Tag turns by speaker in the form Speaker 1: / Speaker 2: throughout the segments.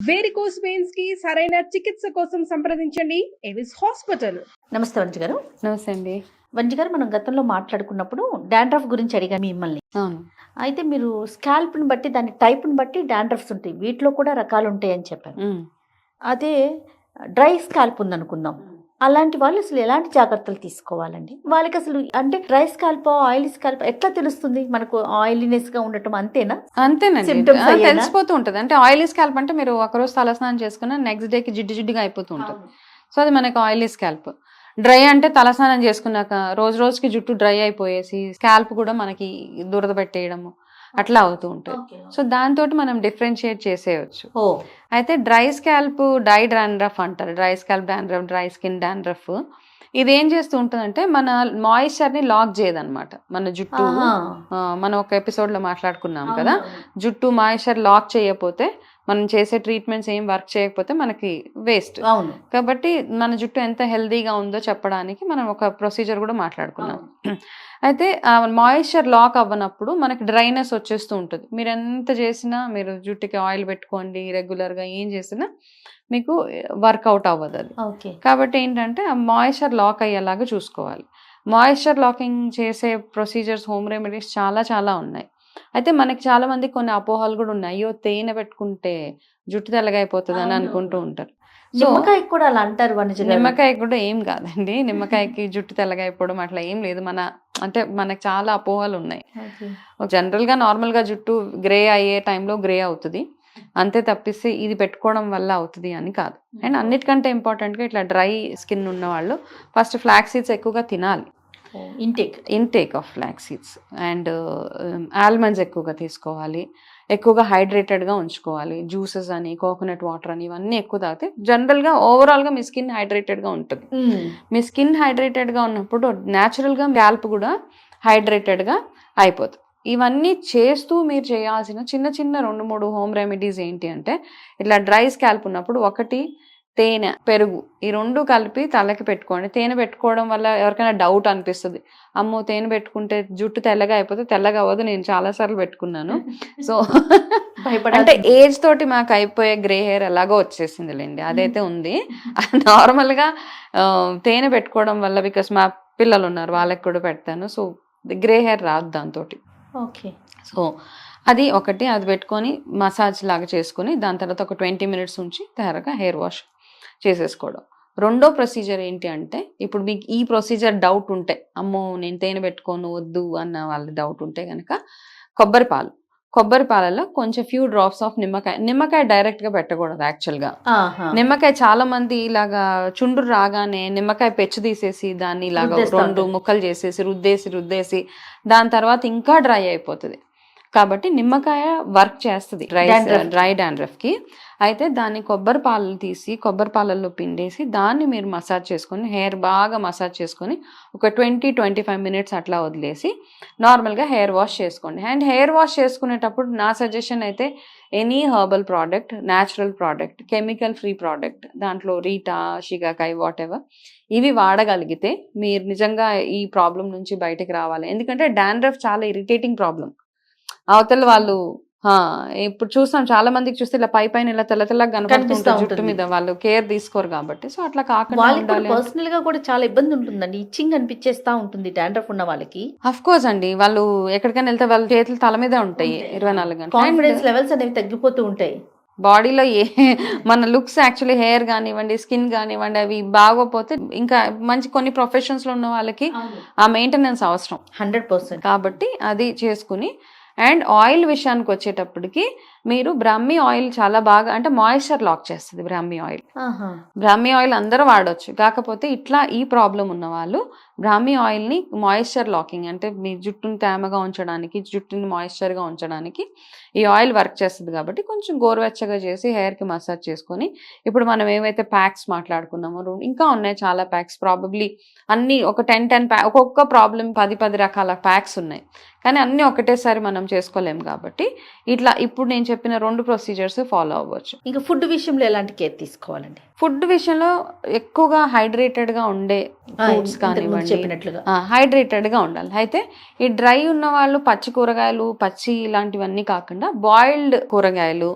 Speaker 1: Varicose veins కి సరైన చికిత్స కోసం సంప్రదించండి ఎవిస్ హాస్పిటల్.
Speaker 2: నమస్తే వంజి గారు.
Speaker 3: నమస్తే అండి.
Speaker 2: వంజి గారు, మనం గతంలో మాట్లాడుకున్నప్పుడు డాండ్రఫ్ గురించి అడిగా మిమ్మల్ని.
Speaker 3: అవును.
Speaker 2: అయితే మీరు స్కాల్ప్ని బట్టి, దాని టైప్ని బట్టి డాండ్రఫ్స్ ఉంటాయి, వీటిలో కూడా రకాలు ఉంటాయి అని చెప్పారు. అదే డ్రై స్కాల్ప్ ఉందనుకుందాం, అలాంటి వాళ్ళు అసలు ఎలాంటి జాగ్రత్తలు తీసుకోవాలండి? వాళ్ళకి అసలు అంటే డ్రై స్కాల్ప్ ఆయిలీ స్కాల్ప్ ఎట్లా తెలుస్తుంది? మనకు ఆయిలీనెస్ గా ఉండటం అంతేనా?
Speaker 3: అంతేనండి,
Speaker 2: Symptoms అయ్యేనా?
Speaker 3: తెలిసిపోతూ ఉంటుంది. అంటే ఆయిలీ స్కాల్ప్ అంటే మీరు ఒకరోజు తలస్నానం చేసుకున్న నెక్స్ట్ డేకి జిడ్డు జిడ్డుగా అయిపోతూ ఉంటుంది. సో అది మనకి ఆయిలీ స్కాల్ప్. డ్రై అంటే తలస్నానం చేసుకున్నాక రోజు రోజుకి జుట్టు డ్రై అయిపోయేసి స్కాల్ప్ కూడా మనకి దురద పెట్టేయడము అట్లా అవుతూ ఉంటుంది. సో దాంతో మనం డిఫరెన్షియేట్ చేసేయచ్చు. అయితే డ్రై స్కాల్ప్ డై డాండ్రఫ్ అంటారు. Dry scalp dandruff, dry skin dandruff. ఇది ఏం చేస్తూ ఉంటుందంటే మన మాయిశ్చర్ ని లాక్ చేయదన్నమాట. మన జుట్టు మనం ఒక ఎపిసోడ్ లో మాట్లాడుకున్నాం కదా, జుట్టు మాయిశ్చర్ లాక్ చేయకపోతే, మనం చేసే ట్రీట్మెంట్స్ ఏం వర్క్ చేయకపోతే మనకి వేస్ట్. కాబట్టి మన జుట్టు ఎంత హెల్దీగా ఉందో చెప్పడానికి మనం ఒక ప్రొసీజర్ కూడా మాట్లాడుకున్నాం. అయితే మాయిశ్చర్ లాక్ అవ్వనప్పుడు మనకి డ్రైనెస్ వచ్చేస్తూ ఉంటుంది. మీరు ఎంత చేసినా, మీరు జుట్టుకి ఆయిల్ పెట్టుకోండి, రెగ్యులర్గా ఏం చేసినా మీకు వర్కౌట్ అవ్వదు అది. కాబట్టి ఏంటంటే ఆ మాయిశ్చర్ లాక్ అయ్యేలాగా చూసుకోవాలి. మాయిశ్చర్ లాకింగ్ చేసే ప్రొసీజర్స్, హోమ్ రెమెడీస్ చాలా చాలా ఉన్నాయి. అయితే మనకి చాలా మంది కొన్ని అపోహలు కూడా ఉన్నాయి. అయ్యో తేనె పెట్టుకుంటే జుట్టు తెల్లగైపోతుంది అని అనుకుంటూ ఉంటారు.
Speaker 2: నిమ్మకాయ కూడా అలా అంటారు.
Speaker 3: నిమ్మకాయ కూడా ఏం కాదండి, నిమ్మకాయకి జుట్టు తెల్లగైపోవడం అట్లా ఏం లేదు. అంటే మనకి చాలా అపోహలు ఉన్నాయి. జనరల్ గా నార్మల్ గా జుట్టు గ్రే అయ్యే టైంలో గ్రే అవుతుంది అంతే, తప్పిస్తే ఇది పెట్టుకోవడం వల్ల అవుతుంది అని కాదు. అండ్ అన్నిటికంటే ఇంపార్టెంట్గా ఇట్లా డ్రై స్కిన్ ఉన్న వాళ్ళు ఫస్ట్ ఫ్లాక్స్ సీడ్స్ ఎక్కువగా తినాలి. Intake of flax seeds and almonds ఎక్కువగా తీసుకోవాలి. ఎక్కువగా హైడ్రేటెడ్గా ఉంచుకోవాలి. జ్యూసెస్ అని, కోకోనట్ వాటర్ అని, ఇవన్నీ ఎక్కువ తాగితే జనరల్గా ఓవరాల్గా మీ స్కిన్ హైడ్రేటెడ్గా ఉంటుంది. మీ స్కిన్ హైడ్రేటెడ్గా ఉన్నప్పుడు న్యాచురల్గా స్కాల్ప్ కూడా హైడ్రేటెడ్గా అయిపోతుంది. ఇవన్నీ చేస్తూ మీరు చేయాల్సిన చిన్న చిన్న 2-3 హోమ్ రెమెడీస్ ఏంటి అంటే, ఇట్లా డ్రై స్కాల్ప్ ఉన్నప్పుడు ఒకటి తేనె, పెరుగు, ఈ 2 కలిపి తలకి పెట్టుకోండి. తేనె పెట్టుకోవడం వల్ల ఎవరికైనా డౌట్ అనిపిస్తుంది, అమ్మో తేనె పెట్టుకుంటే జుట్టు తెల్లగా అయిపోతే. తెల్లగా అవ్వదు, నేను చాలాసార్లు పెట్టుకున్నాను. సో అంటే ఏజ్ తోటి మాకు అయిపోయే గ్రే హెయిర్ ఎలాగో వచ్చేసిందిలేండి, అదైతే ఉంది. నార్మల్గా తేనె పెట్టుకోవడం వల్ల, బికాస్ మా పిల్లలు ఉన్నారు వాళ్ళకి కూడా పెడతాను, సో గ్రే హెయిర్ రాదు దాంతో. సో అది ఒకటి, అది పెట్టుకొని మసాజ్ లాగా చేసుకొని దాని తర్వాత ఒక 20 minutes ఉంచి తయారుగా హెయిర్ వాష్ చేసేసుకోవడం. రెండో ప్రొసీజర్ ఏంటి అంటే, ఇప్పుడు మీకు ఈ ప్రొసీజర్ డౌట్ ఉంటే, అమ్మో నేను తేనె పెట్టుకోను వద్దు అన్న వాళ్ళ డౌట్ ఉంటే కనుక, కొబ్బరి పాలలో కొంచెం ఫ్యూ డ్రాప్స్ ఆఫ్ నిమ్మకాయ డైరెక్ట్గా పెట్టకూడదు. యాక్చువల్గా నిమ్మకాయ చాలా మంది ఇలాగా చుండ్రు రాగానే నిమ్మకాయ పెచ్చు తీసేసి దాన్ని ఇలాగా 2 ముక్కలు చేసేసి రుద్దేసి దాని తర్వాత ఇంకా డ్రై అయిపోతుంది. కాబట్టి నిమ్మకాయ వర్క్ చేస్తుంది డ్రై డాండ్రఫ్కి. అయితే దాన్ని కొబ్బరి పాలలు తీసి కొబ్బరి పాలల్లో పిండేసి దాన్ని మీరు మసాజ్ చేసుకొని, హెయిర్ బాగా మసాజ్ చేసుకొని ఒక 20-25 minutes అట్లా వదిలేసి నార్మల్గా హెయిర్ వాష్ చేసుకోండి. అండ్ హెయిర్ వాష్ చేసుకునేటప్పుడు నా సజెషన్ అయితే any herbal product, natural product, chemical free product, దాంట్లో రీటా, షికాకాయ్, వాట్ ఎవర్, ఇవి వాడగలిగితే మీరు నిజంగా ఈ ప్రాబ్లం నుంచి బయటకు రావాలి. ఎందుకంటే డాండ్రఫ్ చాలా ఇరిటేటింగ్ ప్రాబ్లం. అవతల వాళ్ళు ఇప్పుడు చూస్తాం చాలా మందికి చూస్తే ఇలా పైన ఇలా తెల్లగా కనిపిస్తుంది జుట్టు మీద, వాళ్ళు కేర్ తీసుకోరు కాబట్టి. సో అట్లా కాకుండా
Speaker 2: పర్సనల్ గా కూడా చాలా ఇబ్బంది ఉంటుందండి, ఇచ్చింగ్ అనిపించేస్తా ఉంటుంది డాండ్రఫ్ ఉన్న వాళ్ళకి.
Speaker 3: అఫ్ కోర్స్ అండి, వాళ్ళు ఎక్కడికైనా వెళ్తే వాళ్ళ చేతులు తల మీద ఉంటాయి 24 గంటలు.
Speaker 2: కాన్ఫిడెన్స్ లెవెల్స్ అనేవి తగ్గిపోతూ ఉంటాయి.
Speaker 3: బాడీలో మన లుక్స్ యాక్చువల్లీ హెయిర్ కానివ్వండి, స్కిన్ కానివ్వండి, అవి బాగోపోతే ఇంకా మంచి కొన్ని ప్రొఫెషన్స్ లో ఉన్న వాళ్ళకి ఆ మెయింటెనెన్స్ అవసరం
Speaker 2: 100%.
Speaker 3: కాబట్టి అది చేసుకుని. అండ్ ఆయిల్ విషయానికి వచ్చేటప్పటికి మీరు బ్రాహ్మీ ఆయిల్ చాలా బాగా, అంటే మాయిశ్చర్ లాక్ చేస్తుంది బ్రాహ్మీ ఆయిల్ అందరూ వాడవచ్చు. కాకపోతే ఇట్లా ఈ ప్రాబ్లం ఉన్న వాళ్ళు బ్రాహ్మీ ఆయిల్ని మాయిశ్చర్ లాకింగ్, అంటే మీ జుట్టుని తేమగా ఉంచడానికి, జుట్టుని మాయిశ్చర్గా ఉంచడానికి ఈ ఆయిల్ వర్క్ చేస్తుంది. కాబట్టి కొంచెం గోరువెచ్చగా చేసి హెయిర్కి మసాజ్ చేసుకొని, ఇప్పుడు మనం ఏవైతే ప్యాక్స్ మాట్లాడుకున్నామో ఇంకా ఉన్నాయి చాలా ప్యాక్స్, ప్రాబబ్లీ అన్ని ఒక 10 ఒక్కొక్క ప్రాబ్లం 10 రకాల ప్యాక్స్ ఉన్నాయి. కానీ అన్నీ ఒకటేసారి మనం మనం చేసుకోలేము కాబట్టి ఇట్లా ఇప్పుడు నేను చెప్పిన 2 ప్రొసీజర్స్ ఫాలో అవ్వచ్చు.
Speaker 2: ఇంకా ఫుడ్ విషయంలో ఎలాంటి కేర్ తీసుకోవాలండి?
Speaker 3: ఫుడ్ విషయంలో ఎక్కువగా హైడ్రేటెడ్గా ఉండే ఫ్రూట్స్ కానివ్వండి,
Speaker 2: చెప్పినట్లుగా
Speaker 3: హైడ్రేటెడ్గా ఉండాలి. అయితే ఈ డ్రై ఉన్న వాళ్ళు పచ్చి కూరగాయలు, పచ్చి ఇలాంటివన్నీ కాకుండా బాయిల్డ్ కూరగాయలు,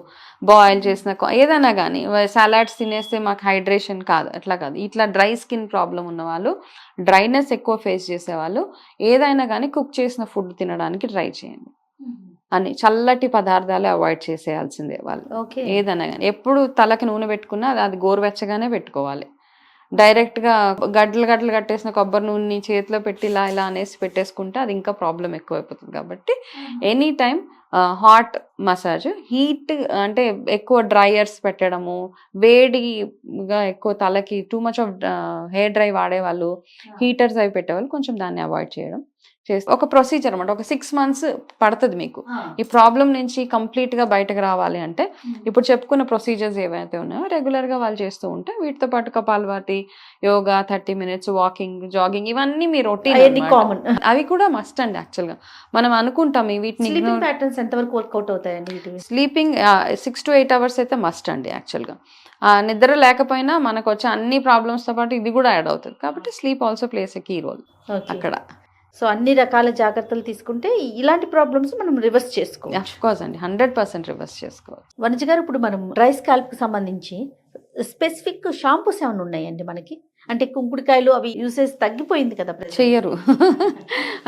Speaker 3: బాయిల్ చేసిన ఏదైనా కానీ సలాడ్స్ తినేస్తే మాకు హైడ్రేషన్ కాదు, అట్లా కాదు. ఇట్లా డ్రై స్కిన్ ప్రాబ్లం ఉన్న వాళ్ళు, డ్రైనెస్ ఎక్కువ ఫేస్ చేసేవాళ్ళు ఏదైనా కానీ కుక్ చేసిన ఫుడ్ తినడానికి ట్రై చేయండి. అని చల్లటి పదార్థాలు అవాయిడ్ చేసేయాల్సిందే వాళ్ళు. ఏదైనా కానీ ఎప్పుడు తలకి నూనె పెట్టుకున్నా అది గోరువెచ్చగానే పెట్టుకోవాలి. డైరెక్ట్గా గడ్డలు గడ్డలు కట్టేసిన కొబ్బరి నూనెని చేతిలో పెట్టి ఇలా ఇలా అనేసి పెట్టేసుకుంటే అది ఇంకా ప్రాబ్లం ఎక్కువైపోతుంది. కాబట్టి any time hot massage, heat అంటే ఎక్కువ డ్రైయర్స్ పెట్టడము, వేడిగా ఎక్కువ తలకి too much of hair dry వాడేవాళ్ళు, హీటర్స్ అవి పెట్టేవాళ్ళు కొంచెం దాన్ని అవాయిడ్ చేయడం చేస్తే ఒక ప్రొసీజర్ అనమాట. ఒక 6 months పడుతుంది మీకు ఈ ప్రాబ్లం నుంచి కంప్లీట్గా బయటకు రావాలి అంటే. ఇప్పుడు చెప్పుకున్న ప్రొసీజర్స్ ఏవైతే ఉన్నాయో రెగ్యులర్గా వాళ్ళు చేస్తూ ఉంటే వీటితో పాటు kapalbhati, yoga, 30 minutes walking, jogging ఇవన్నీ మీ రొటీన్
Speaker 2: కామన్.
Speaker 3: అవి కూడా మస్ట్ అండి. యాక్చువల్గా మనం అనుకుంటాం వీటిని
Speaker 2: ప్యాటర్న్స్ ఎంతవరకు వర్కౌట్ అవుతాయండి?
Speaker 3: స్లీపింగ్ 6 to 8 hours అయితే మస్ట్ అండి. యాక్చువల్గా నిద్ర లేకపోయినా మనకు వచ్చే అన్ని ప్రాబ్లమ్స్తో పాటు ఇది కూడా యాడ్ అవుతుంది. కాబట్టి sleep also plays a key role అక్కడ.
Speaker 2: సో అన్ని రకాల జాగ్రత్తలు తీసుకుంటే ఇలాంటి ప్రాబ్లమ్స్ మనం రివర్స్ చేసుకోవాలి.
Speaker 3: ఆఫ్ కోర్స్ అండి, 100% రివర్స్ చేసుకోవాలి.
Speaker 2: వనజ గారు, ఇప్పుడు మనం డ్రై స్కాల్ప్కి సంబంధించి స్పెసిఫిక్ షాంపూస్ ఏమైనా ఉన్నాయండి మనకి? అంటే కుంకుడుకాయలు అవి యూసేజ్ తగ్గిపోయింది కదా,
Speaker 3: చెయ్యరు.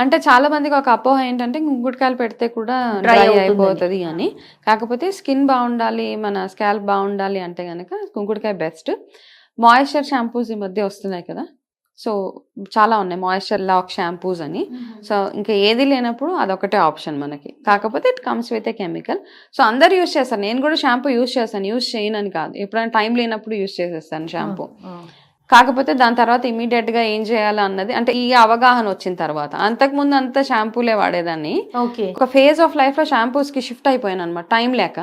Speaker 3: అంటే చాలా మందికి ఒక అపోహ ఏంటంటే కుంకుడుకాయలు పెడితే కూడా డ్రై అయిపోతుంది అని. కాకపోతే స్కిన్ బాగుండాలి, మన స్కాల్ప్ బాగుండాలి అంటే కనుక కుంకుడుకాయ బెస్ట్. మాయిశ్చర్ షాంపూస్ ఈ మధ్య వస్తున్నాయి కదా, సో చాలా ఉన్నాయి, మాయిశ్చర్ లాక్ షాంపూస్ అని. సో ఇంకా ఏది లేనప్పుడు అదొకటే ఆప్షన్ మనకి. కాకపోతే it comes with a chemical. So అందరు యూస్ చేస్తారు, నేను కూడా షాంపూ యూస్ చేస్తాను, యూస్ చేయను అని కాదు. ఎప్పుడైనా టైం లేనప్పుడు యూస్ చేసేస్తాను షాంపూ. కాకపోతే దాని తర్వాత ఇమీడియట్గా ఏం చేయాలి అన్నది అంటే ఈ అవగాహన వచ్చిన తర్వాత. అంతకుముందు అంతా షాంపూలే వాడేదాన్ని. ఒక ఫేజ్ ఆఫ్ లైఫ్ లో షాంపూస్ కి షిఫ్ట్ అయిపోయాను అనమాట, టైం లేక.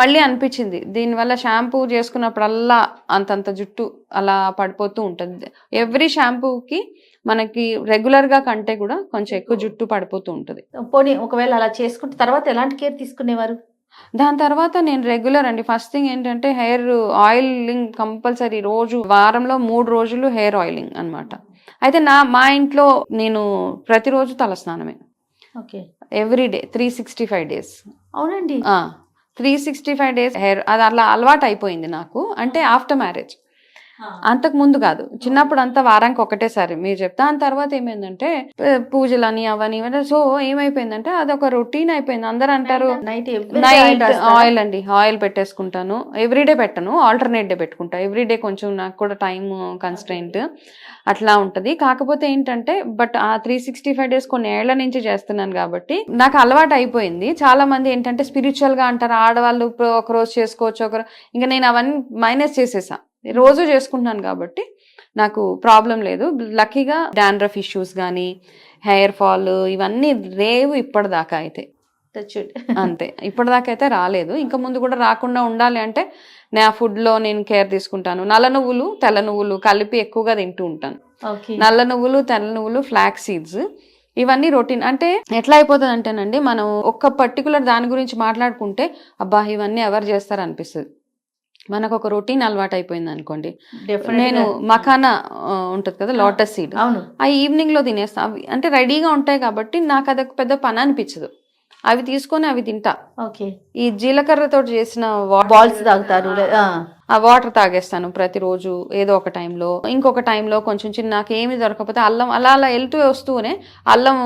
Speaker 3: మళ్ళీ అనిపించింది దీనివల్ల షాంపూ చేసుకున్నప్పుడల్లా అంతంత జుట్టు అలా పడిపోతూ ఉంటుంది. ఎవ్రీ షాంపూకి మనకి రెగ్యులర్ గా కంటే కూడా కొంచెం ఎక్కువ జుట్టు పడిపోతూ ఉంటుంది.
Speaker 2: పోనీ ఒకవేళ అలా చేసుకుంటే తర్వాత ఎలాంటి కేర్ తీసుకునేవారు?
Speaker 3: దాని తర్వాత నేను రెగ్యులర్ అండి. ఫస్ట్ థింగ్ ఏంటంటే హెయిర్ ఆయిలింగ్ కంపల్సరీ, రోజు వారంలో 3 రోజులు హెయిర్ ఆయిలింగ్ అనమాట. అయితే మా ఇంట్లో నేను ప్రతిరోజు తలస్నానమే, ఎవ్రీడే 365 days.
Speaker 2: అవునండి,
Speaker 3: 365 days హెయిర్. అది అలా అలవాటు అయిపోయింది నాకు. అంటే ఆఫ్టర్ మ్యారేజ్, అంతకు ముందు కాదు. చిన్నప్పుడు అంతా వారానికి ఒకటేసారి మీరు చెప్తా. దాని తర్వాత ఏమైందంటే పూజలని అవని. సో ఏమైపోయిందంటే అదొక రొటీన్ అయిపోయింది. అందరు అంటారు నైట్ ఆయిల్ అండి, ఆయిల్ పెట్టేసుకుంటాను. ఎవ్రీడే పెట్టను, ఆల్టర్నేట్ డే పెట్టుకుంటా. ఎవ్రీడే కొంచెం నాకు కూడా టైం కన్స్ట్రెయింట్ అట్లా ఉంటది. కాకపోతే ఏంటంటే బట్ ఆ 365 days కొన్ని ఏళ్ల నుంచి చేస్తున్నాను కాబట్టి నాకు అలవాటు అయిపోయింది. చాలా మంది ఏంటంటే స్పిరిచువల్ గా అంటారు, ఆడవాళ్ళు ఒక రోజు చేసుకోవచ్చు, ఒకరు. ఇంకా నేను అవన్నీ మైనస్ చేసేసా, రోజు చేసుకుంటున్నాను కాబట్టి నాకు ప్రాబ్లం లేదు. లక్కీగా డాండ్రఫ్ ఇష్యూస్ కానీ హెయిర్ ఫాల్ ఇవన్నీ రేవు ఇప్పటిదాకా అయితే. అంతే, ఇప్పటిదాకా అయితే రాలేదు. ఇంకా ముందు కూడా రాకుండా ఉండాలి అంటే నా ఫుడ్లో నేను కేర్ తీసుకుంటాను. నల్ల నువ్వులు, తెల్ల నువ్వులు కలిపి ఎక్కువగా తింటూ ఉంటాను. నల్ల నువ్వులు, తెల్ల నువ్వులు, ఫ్లాక్స్ సీడ్స్, ఇవన్నీ రొటీన్. అంటే ఎట్లా అయిపోతుంది అంటేనండి, మనం ఒక్క పర్టికులర్ దాని గురించి మాట్లాడుకుంటే అబ్బా ఇవన్నీ ఎవరు చేస్తారు అనిపిస్తుంది. మనకు ఒక రొటీన్ అలవాటు అయిపోయింది అనుకోండి. నేను మఖానా ఉంటుంది కదా, లోటస్ సీడ్, ఆ ఈవినింగ్ లో తినేస్తా. అవి అంటే రెడీగా ఉంటాయి కాబట్టి నాకు అదొక పెద్ద పని అనిపించదు. అవి తీసుకొని అవి తింటా. ఈ జీలకర్రతో చేసిన
Speaker 2: బాల్స్ తాగుతారు,
Speaker 3: ఆ వాటర్ తాగేస్తాను ప్రతిరోజు ఏదో ఒక టైంలో. ఇంకొక టైంలో కొంచెం చిన్న నాకు ఏమి దొరకకపోతే అల్లం అలా అలా వెళ్తూ వస్తూనే అల్లం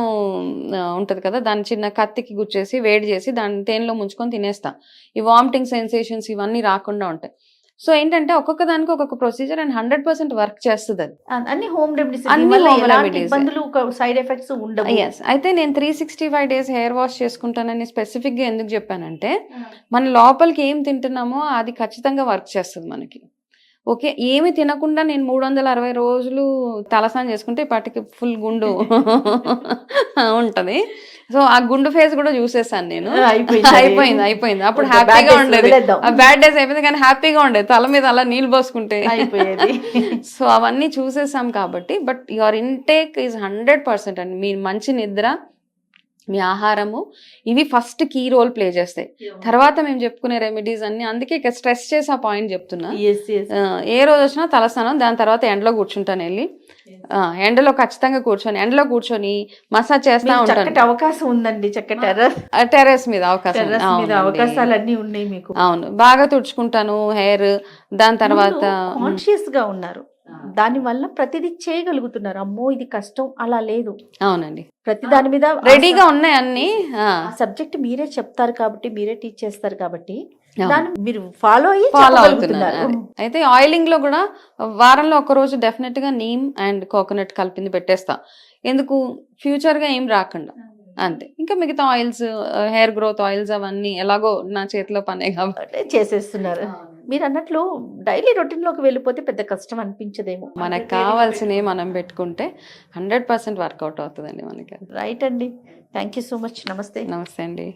Speaker 3: ఉంటుంది కదా, దాన్ని చిన్న కత్తికి గుచ్చేసి వేడి చేసి దాన్ని తేనెలో ముంచుకొని తినేస్తా. ఈ వామిటింగ్ సెన్సేషన్స్ ఇవన్నీ రాకుండా ఉంటాయి. సో ఏంటంటే ఒక్కొక్క దానికి ఒక్కొక్క ప్రొసీజర్ అండ్ 100% వర్క్ చేస్తుంది. అది
Speaker 2: అన్ని హోమ్ రెమెడీస్, సైడ్ ఎఫెక్ట్స్ ఉండవు.
Speaker 3: అయితే నేను 365 days హెయిర్ వాష్ చేసుకుంటానని స్పెసిఫిక్ గా ఎందుకు చెప్పానంటే మన లోపలికి ఏం తింటున్నామో అది ఖచ్చితంగా వర్క్ చేస్తుంది మనకి. ఓకే, ఏమి తినకుండా నేను 360 రోజులు తలస్నానం చేసుకుంటే ఇప్పటికి ఫుల్ గుండు ఉంటది. సో ఆ గుండు ఫేస్ కూడా చూసేసాను నేను. అయిపోయింది. అప్పుడు హ్యాపీగా ఉండేది. బ్యాడ్ డేస్ అయిపోయింది కానీ హ్యాపీగా ఉండేది, తల మీద అలా నీళ్ళు పోసుకుంటే అయిపోయేది. సో అవన్నీ చూసేసాం కాబట్టి. బట్ యువర్ ఇంటేక్ ఈజ్ 100% అండి. మీ మంచి నిద్ర, మీ ఆహారము, ఇవి ఫస్ట్ కీ రోల్ ప్లే చేస్తాయి. తర్వాత మేము చెప్పుకునే రెమెడీస్ అన్ని, అందుకే స్ట్రెస్ చేసి ఆ పాయింట్ చెప్తున్నా. ఏ రోజు వచ్చినా తలస్నానం, దాని తర్వాత ఎండలో కూర్చుంటాను వెళ్ళి, ఎండలో ఖచ్చితంగా ఎండలో కూర్చొని మసాజ్ చేస్తా ఉంటాను.
Speaker 2: అవకాశం ఉందండి, చక్కటి
Speaker 3: టెర్రస్ మీద అవకాశం,
Speaker 2: అవకాశాలన్నీ ఉన్నాయి మీకు.
Speaker 3: అవును, బాగా తుడుచుకుంటాను హెయిర్. దాని తర్వాత
Speaker 2: కాన్షియస్ గా ఉన్నారు, దాని వల్ల ప్రతిదీ చేయగలుగుతున్నారు. అమ్మో ఇది కష్టం అలా లేదు.
Speaker 3: అవునండి,
Speaker 2: ప్రతి దాని మీద
Speaker 3: రెడీగా ఉన్నాయి అన్ని.
Speaker 2: సబ్జెక్ట్ మీరే చెప్తారు కాబట్టి, మీరే టీచ్ చేస్తారు కాబట్టి దాన్ని మీరు ఫాలో
Speaker 3: అవుతున్నారు. అయితే ఆయిలింగ్ లో కూడా వారంలో ఒక రోజు డెఫినెట్ గా నీమ్ అండ్ కోకోనట్ కలిపింది పెట్టేస్తా. ఎందుకు, ఫ్యూచర్ గా ఏం రాకుండా, అంతే. ఇంకా మిగతా ఆయిల్స్, హెయిర్ గ్రోత్ ఆయిల్స్ అవన్నీ ఎలాగో నా చేతిలో పనే కాబట్టి
Speaker 2: చేసేస్తున్నారు. మీరు అన్నట్లు డైలీ రొటీన్ లోకి వెళ్ళిపోతే పెద్ద కష్టం అనిపించదేమో.
Speaker 3: మనకు కావాల్సినవి మనం పెట్టుకుంటే 100% వర్కౌట్ అవుతుందండి మనకి.
Speaker 2: రైట్ అండి, థ్యాంక్ యూ సో మచ్. నమస్తే.
Speaker 3: నమస్తే అండి.